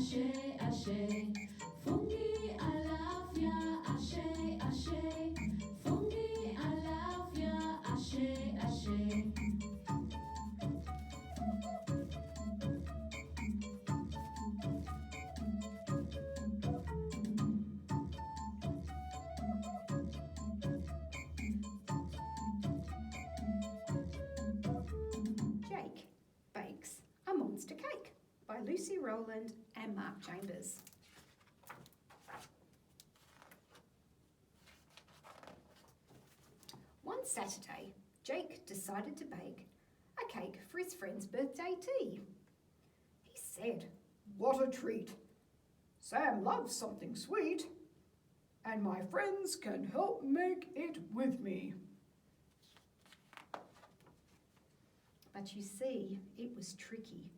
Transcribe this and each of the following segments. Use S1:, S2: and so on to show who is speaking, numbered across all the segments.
S1: ashe, ashe. Fungi alafia, ashe, ashe. Fungi alafia, ashe, ashe.
S2: Jake Bakes a Monster Cake by Lucy Rowland and Mark Chambers. One Saturday, Jake decided to bake a cake for his friend's birthday tea. He said,
S3: "What a treat! Sam loves something sweet, and my friends can help make it with me."
S2: But you see, it was tricky.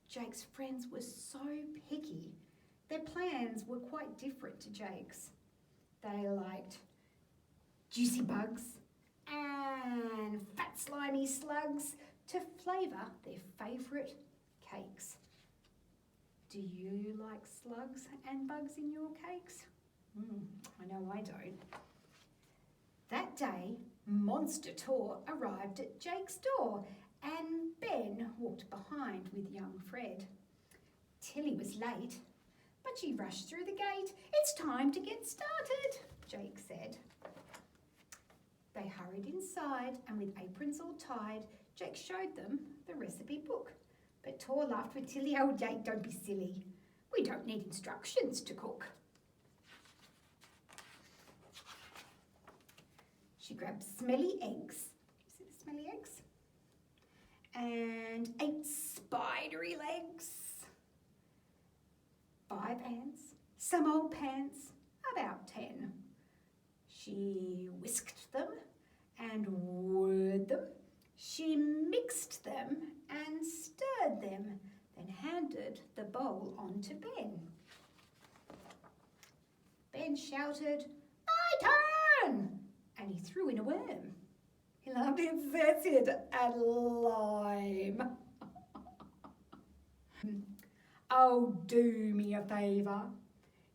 S2: Jake's friends were so picky. Their plans were quite different to Jake's. They liked juicy bugs and fat slimy slugs to flavour their favourite cakes. Do you like slugs and bugs in your cakes? I know I don't. That day, Monster Tour arrived at Jake's door and Ben walked behind with young Fred. Tilly was late, but she rushed through the gate. "It's time to get started," Jake said. They hurried inside and with aprons all tied, Jake showed them the recipe book. But Tor laughed with Tilly. "Oh, Jake, don't be silly. We don't need instructions to cook." She grabbed smelly eggs. You see the smelly eggs? And 8 spidery legs, 5 ants, some old pants, about 10. She whisked them and whirred them. She mixed them and stirred them, then handed the bowl on to Ben. Ben shouted, "My turn!" and he threw in a worm. He laughed invented and lime. "Oh, do me a favour.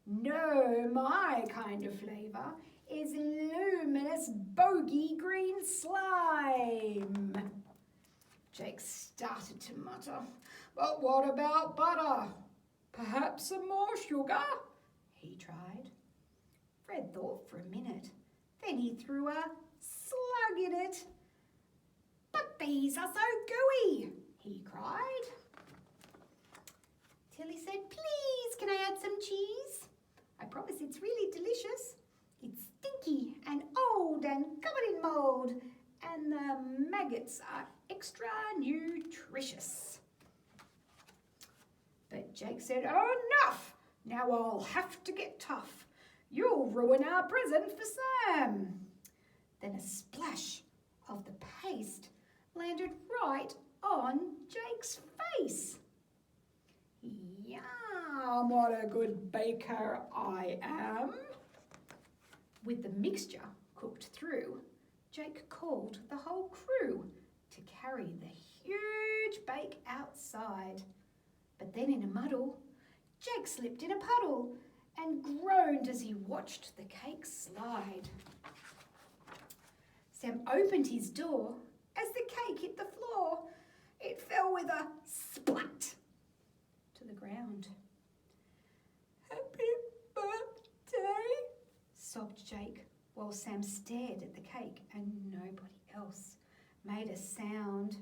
S2: No, my kind of flavour is luminous bogey green slime." Jake started to mutter.
S3: "But what about butter? Perhaps some more sugar?"
S2: he tried. Fred thought for a minute. Then he threw a slug in it. "But these are so gooey," he cried. Tilly said, "Please, can I add some cheese? I promise it's really delicious. It's stinky and old and covered in mould, and the maggots are extra nutritious." But Jake said, "Enough! Now I'll have to get tough. You'll ruin our present for Sam." Then a splash of the paste landed right on Jake's face. "Yum, what a good baker I am." With the mixture cooked through, Jake called the whole crew to carry the huge bake outside. But then in a muddle, Jake slipped in a puddle and groaned as he watched the cake slide. Sam opened his door. As the cake hit the floor, it fell with a splat to the ground. "Happy birthday," sobbed Jake, while Sam stared at the cake and nobody else made a sound.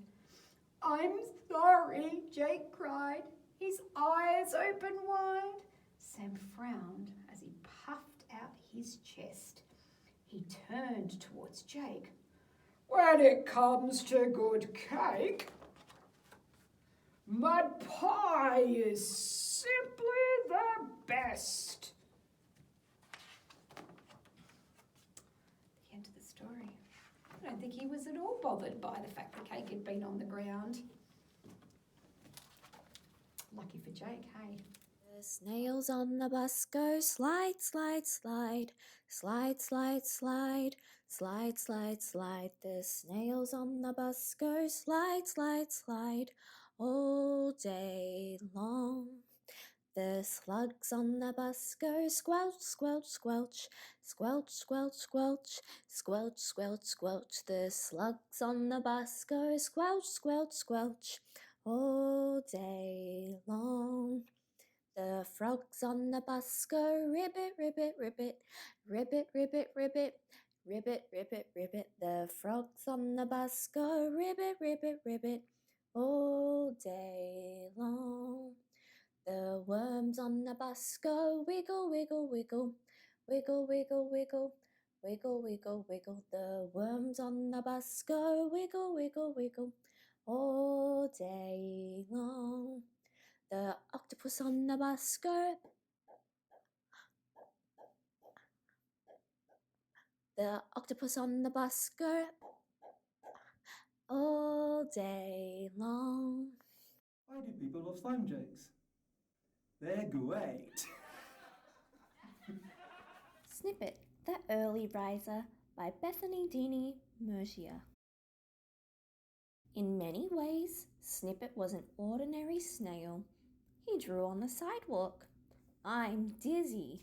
S2: "I'm sorry," Jake cried, his eyes open wide. Sam frowned as he puffed out his chest. He turned towards Jake.
S3: "When it comes to good cake, mud pie is simply the best."
S2: The end of the story. I don't think he was at all bothered by the fact the cake had been on the ground. Lucky for Jake, hey?
S4: The snails on the bus go slide, slide, slide, slide, slide, slide, slide, slide, slide. The snails on the bus go slide, slide, slide all day long. The slugs on the bus go squelch, squelch, squelch, squelch, squelch, squelch, squelch, squelch, squelch. The slugs on the bus go squelch, squelch, squelch, all day long. The frogs on the bus go ribbit, ribbit, ribbit, ribbit, ribbit, ribbit, ribbit, ribbit, ribbit. The frogs on the bus go ribbit, ribbit, ribbit, all day long. The worms on the bus go wiggle, wiggle, wiggle, wiggle, wiggle, wiggle, wiggle, wiggle, wiggle. The worms on the bus go wiggle, wiggle, wiggle, all day long. The octopus on the bus go. The octopus on the bus go all day long.
S5: Why do people love slime jokes? They're great.
S4: Snippet, The Early Riser by Bethany Deeney Mercier. In many ways, Snippet was an ordinary snail. He drew on the sidewalk. I'm dizzy.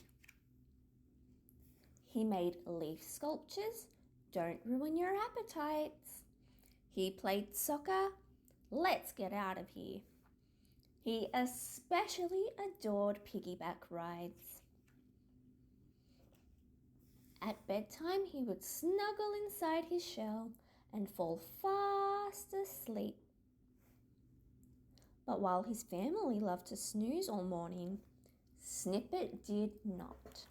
S4: He made leaf sculptures. Don't ruin your appetites. He played soccer. Let's get out of here. He especially adored piggyback rides. At bedtime, he would snuggle inside his shell and fall fast asleep. But while his family loved to snooze all morning, Snippet did not.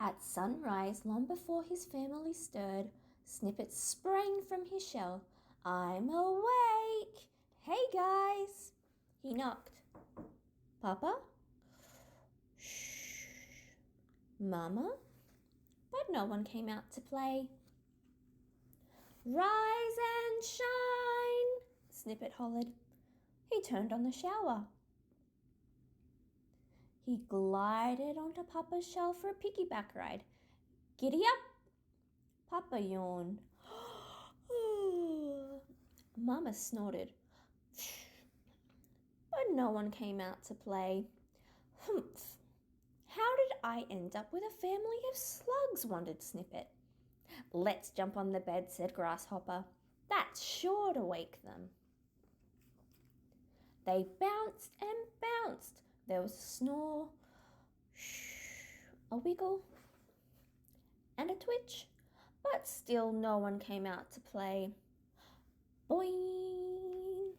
S4: At sunrise, long before his family stirred, Snippet sprang from his shell. I'm awake! Hey guys! He knocked. Papa? Shh. Mama? But no one came out to play. Rise and shine! Snippet hollered. He turned on the shower. He glided onto Papa's shell for a piggyback ride. Giddy up! Papa yawned. Mama snorted. But no one came out to play. Humph! How did I end up with a family of slugs? Wondered Snippet. Let's jump on the bed, said Grasshopper. That's sure to wake them. They bounced and bounced. There was a snore, a wiggle, and a twitch, but still no one came out to play. Boing!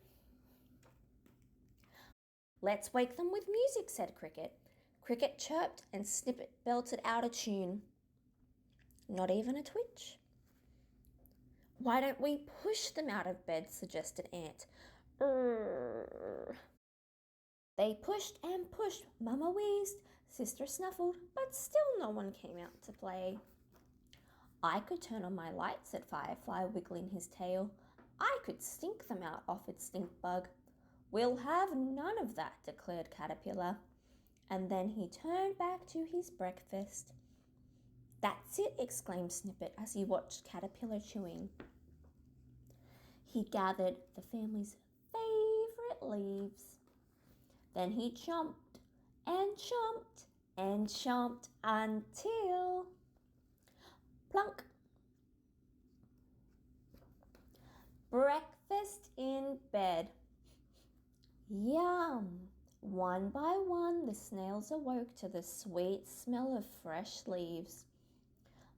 S4: Let's wake them with music, said Cricket. Cricket chirped and Snippet belted out a tune. Not even a twitch. Why don't we push them out of bed, suggested Ant. They pushed and pushed. Mama wheezed, Sister snuffled, but still no one came out to play. I could turn on my light, said Firefly, wiggling his tail. I could stink them out, offered Stinkbug. We'll have none of that, declared Caterpillar. And then he turned back to his breakfast. That's it, exclaimed Snippet as he watched Caterpillar chewing. He gathered the family's favourite leaves. Then he chomped and chomped and chomped until plunk. Breakfast in bed. Yum! One by one, the snails awoke to the sweet smell of fresh leaves.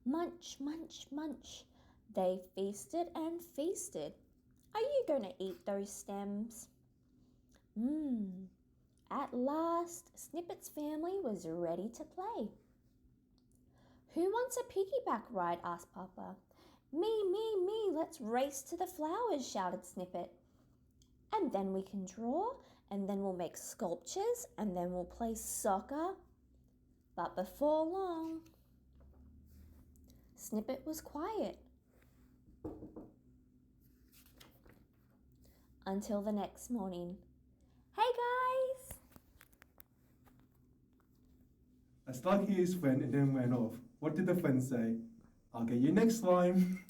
S4: Munch, munch, munch. They feasted and feasted. Are you going to eat those stems? At last, Snippet's family was ready to play. Who wants a piggyback ride? Asked Papa. Me, me, me. Let's race to the flowers, shouted Snippet. And then we can draw, and then we'll make sculptures, and then we'll play soccer. But before long, Snippet was quiet. Until the next morning. Hey guys!
S5: A slug hit his friend and then ran off. What did the friend say? I'll get you next time.